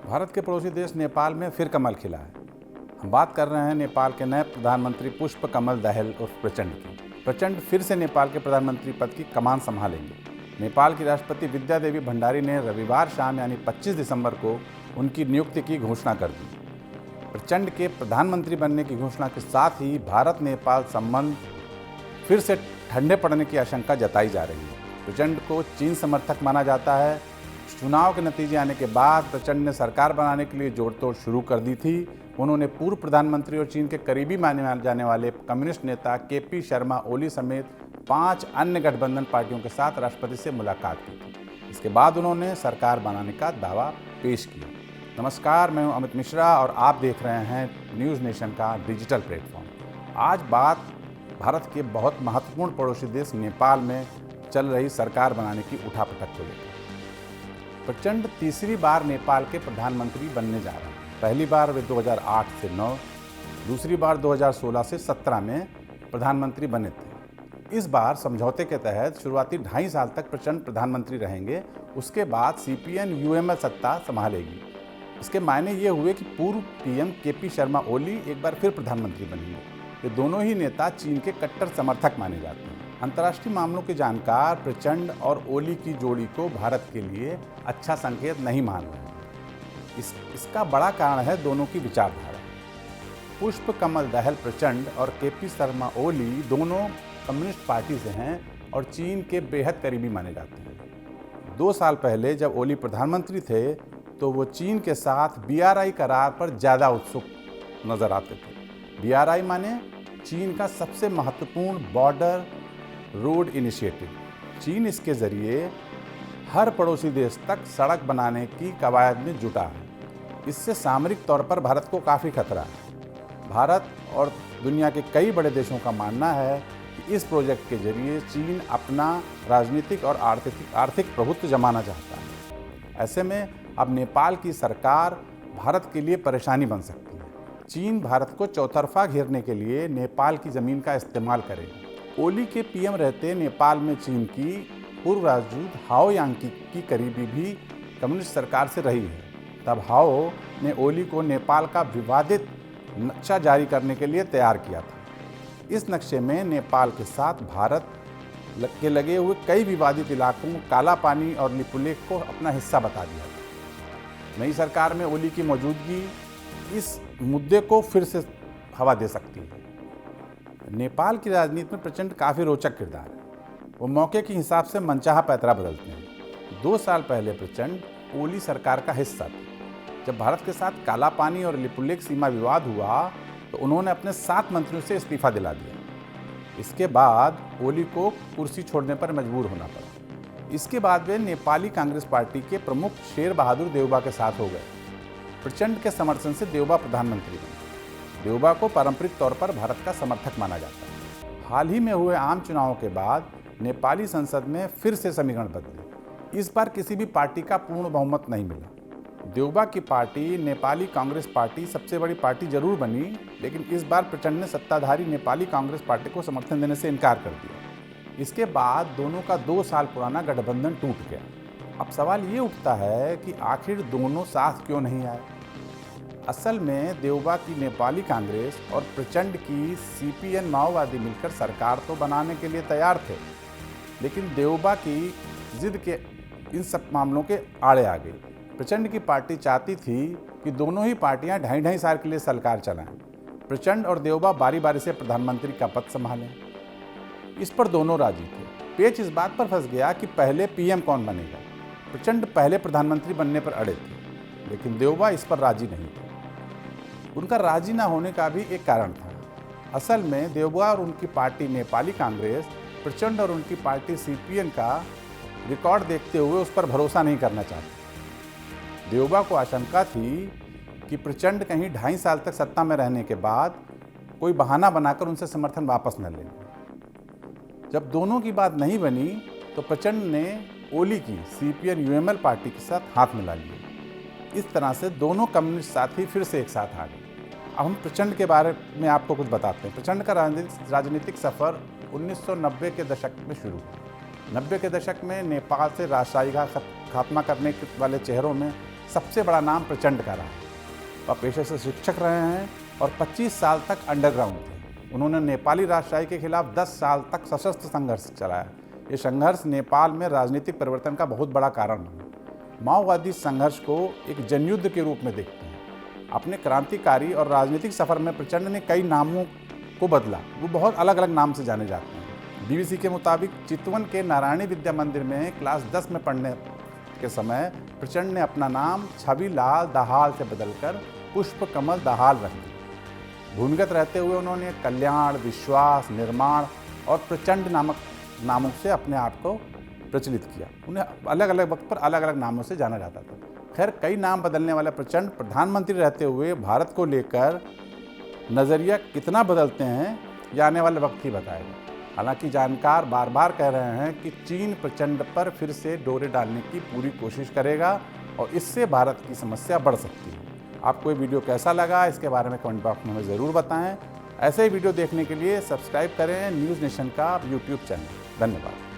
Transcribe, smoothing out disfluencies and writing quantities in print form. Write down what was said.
भारत के पड़ोसी देश नेपाल में फिर कमल खिला है। हम बात कर रहे हैं नेपाल के नए प्रधानमंत्री पुष्प कमल दहल उर्फ प्रचंड की। प्रचंड फिर से नेपाल के प्रधानमंत्री पद की कमान संभालेंगे। नेपाल की राष्ट्रपति विद्या देवी भंडारी ने रविवार शाम यानी 25 दिसंबर को उनकी नियुक्ति की घोषणा कर दी। प्रचंड के प्रधानमंत्री बनने की घोषणा के साथ ही भारत नेपाल संबंध फिर से ठंडे पड़ने की आशंका जताई जा रही है। प्रचंड को चीन समर्थक माना जाता है। चुनाव के नतीजे आने के बाद प्रचंड ने सरकार बनाने के लिए जोड़तोड़ शुरू कर दी थी। उन्होंने पूर्व प्रधानमंत्री और चीन के करीबी माने जाने वाले कम्युनिस्ट नेता केपी शर्मा ओली समेत 5 अन्य गठबंधन पार्टियों के साथ राष्ट्रपति से मुलाकात की थी। इसके बाद उन्होंने सरकार बनाने का दावा पेश किया। नमस्कार, मैं हूं अमित मिश्रा और आप देख रहे हैं न्यूज़ नेशन का डिजिटल प्लेटफॉर्म। आज बात भारत के बहुत महत्वपूर्ण पड़ोसी देश नेपाल में चल रही सरकार बनाने की उठापटक को लेकर। प्रचंड तीसरी बार नेपाल के प्रधानमंत्री बनने जा रहे हैं। पहली बार वे 2008 से 9, दूसरी बार 2016 से 17 में प्रधानमंत्री बने थे। इस बार समझौते के तहत शुरुआती 2.5 साल तक प्रचंड प्रधानमंत्री रहेंगे। उसके बाद CPN-UML सत्ता संभालेगी। इसके मायने ये हुए कि पूर्व PM केपी शर्मा ओली एक बार फिर प्रधानमंत्री बनेंगे। ये दोनों ही नेता चीन के कट्टर समर्थक माने जाते हैं। अंतर्राष्ट्रीय मामलों के जानकार प्रचंड और ओली की जोड़ी को भारत के लिए अच्छा संकेत नहीं मान रहे हैं। इसका बड़ा कारण है दोनों की विचारधारा। पुष्प कमल दहल प्रचंड और केपी शर्मा ओली दोनों कम्युनिस्ट पार्टी से हैं और चीन के बेहद करीबी माने जाते हैं। 2 साल पहले जब ओली प्रधानमंत्री थे तो वो चीन के साथ BRI करार पर ज़्यादा उत्सुक नजर आते थे। BRI माने चीन का सबसे महत्वपूर्ण बॉर्डर रोड इनिशिएटिव। चीन इसके जरिए हर पड़ोसी देश तक सड़क बनाने की कवायद में जुटा है। इससे सामरिक तौर पर भारत को काफ़ी खतरा है। भारत और दुनिया के कई बड़े देशों का मानना है कि इस प्रोजेक्ट के जरिए चीन अपना राजनीतिक और आर्थिक प्रभुत्व जमाना चाहता है। ऐसे में अब नेपाल की सरकार भारत के लिए परेशानी बन सकती है। चीन भारत को चौतरफा घेरने के लिए नेपाल की ज़मीन का इस्तेमाल करेगा। ओली के PM रहते नेपाल में चीन की पूर्व राजदूत हाओ यांकी की करीबी भी कम्युनिस्ट सरकार से रही है। तब हाओ ने ओली को नेपाल का विवादित नक्शा जारी करने के लिए तैयार किया था। इस नक्शे में नेपाल के साथ भारत के लगे हुए कई विवादित इलाकों काला पानी और लिपुलेख को अपना हिस्सा बता दिया था। नई सरकार में ओली की मौजूदगी इस मुद्दे को फिर से हवा दे सकती है। नेपाल की राजनीति में प्रचंड काफ़ी रोचक किरदार है। वो मौके के हिसाब से मनचाहा पैतरा बदलते हैं। 2 साल पहले प्रचंड ओली सरकार का हिस्सा थे। जब भारत के साथ काला पानी और लिपुलेख सीमा विवाद हुआ तो उन्होंने अपने 7 मंत्रियों से इस्तीफा दिला दिया। इसके बाद ओली को कुर्सी छोड़ने पर मजबूर होना पड़ा। इसके बाद वे नेपाली कांग्रेस पार्टी के प्रमुख शेर बहादुर देउबा के साथ हो गए। प्रचंड के समर्थन से देउबा प्रधानमंत्री बने। देउबा को पारंपरिक तौर पर भारत का समर्थक माना जाता है। हाल ही में हुए आम चुनावों के बाद नेपाली संसद में फिर से समीकरण बदले। इस बार किसी भी पार्टी का पूर्ण बहुमत नहीं मिला। देउबा की पार्टी नेपाली कांग्रेस पार्टी सबसे बड़ी पार्टी जरूर बनी, लेकिन इस बार प्रचंड ने सत्ताधारी नेपाली कांग्रेस पार्टी को समर्थन देने से इनकार कर दिया। इसके बाद दोनों का 2 साल पुराना गठबंधन टूट गया। अब सवाल ये उठता है कि आखिर दोनों साथ क्यों नहीं आए। असल में देउबा की नेपाली कांग्रेस और प्रचंड की CPN माओवादी मिलकर सरकार तो बनाने के लिए तैयार थे, लेकिन देउबा की जिद के इन सब मामलों के आड़े आ गई। प्रचंड की पार्टी चाहती थी कि दोनों ही पार्टियां 2.5 साल के लिए सरकार चलाएं। प्रचंड और देउबा बारी बारी से प्रधानमंत्री का पद संभालें। इस पर दोनों राजी थे। पेच इस बात पर फंस गया कि पहले PM कौन बनेगा। प्रचंड पहले प्रधानमंत्री बनने पर अड़े थे, लेकिन देउबा इस पर राजी नहीं थे। उनका राजी न होने का भी एक कारण था। असल में देउबा और उनकी पार्टी नेपाली कांग्रेस प्रचंड और उनकी पार्टी CPN का रिकॉर्ड देखते हुए उस पर भरोसा नहीं करना चाहते। देउबा को आशंका थी कि प्रचंड कहीं 2.5 साल तक सत्ता में रहने के बाद कोई बहाना बनाकर उनसे समर्थन वापस न लेंगे। जब दोनों की बात नहीं बनी तो प्रचंड ने ओली की CPN-UML पार्टी के साथ हाथ मिला लिए। इस तरह से दोनों कम्युनिस्ट साथी फिर से एक साथ आ गए। अब हम प्रचंड के बारे में आपको कुछ बताते हैं। प्रचंड का राजनीतिक सफ़र 1990 के दशक में शुरू हुआ। 90 के दशक में नेपाल से राजशाही का खात्मा करने वाले चेहरों में सबसे बड़ा नाम प्रचंड का रहा। वह पेशे से शिक्षक रहे हैं और 25 साल तक अंडरग्राउंड थे। उन्होंने नेपाली राजशाही के खिलाफ 10 साल तक सशस्त्र संघर्ष चलाया। ये संघर्ष नेपाल में राजनीतिक परिवर्तन का बहुत बड़ा कारण बना। माओवादी संघर्ष को एक जनयुद्ध के रूप में देखते हैं। अपने क्रांतिकारी और राजनीतिक सफर में प्रचंड ने कई नामों को बदला। वो बहुत अलग अलग नाम से जाने जाते हैं। बीबीसी के मुताबिक चितवन के नारायणी विद्या मंदिर में क्लास 10 में पढ़ने के समय प्रचंड ने अपना नाम छविलाल दाहाल से बदलकर पुष्प कमल दाहाल रख दिया। भूमिगत रहते हुए उन्होंने कल्याण, विश्वास, निर्माण और प्रचंड नामक नामों से अपने आप को प्रचलित किया। उन्हें अलग अलग वक्त पर अलग अलग नामों से जाना जाता था। खैर, कई नाम बदलने वाले प्रचंड प्रधानमंत्री रहते हुए भारत को लेकर नज़रिया कितना बदलते हैं ये आने वाले वक्त ही बताएगा। हालांकि जानकार बार बार कह रहे हैं कि चीन प्रचंड पर फिर से डोरे डालने की पूरी कोशिश करेगा और इससे भारत की समस्या बढ़ सकती है। आपको ये वीडियो कैसा लगा, इसके बारे में कमेंट बॉक्स में हमें ज़रूर बताएं। ऐसे ही वीडियो देखने के लिए सब्सक्राइब करें न्यूज़ नेशन का यूट्यूब चैनल। धन्यवाद।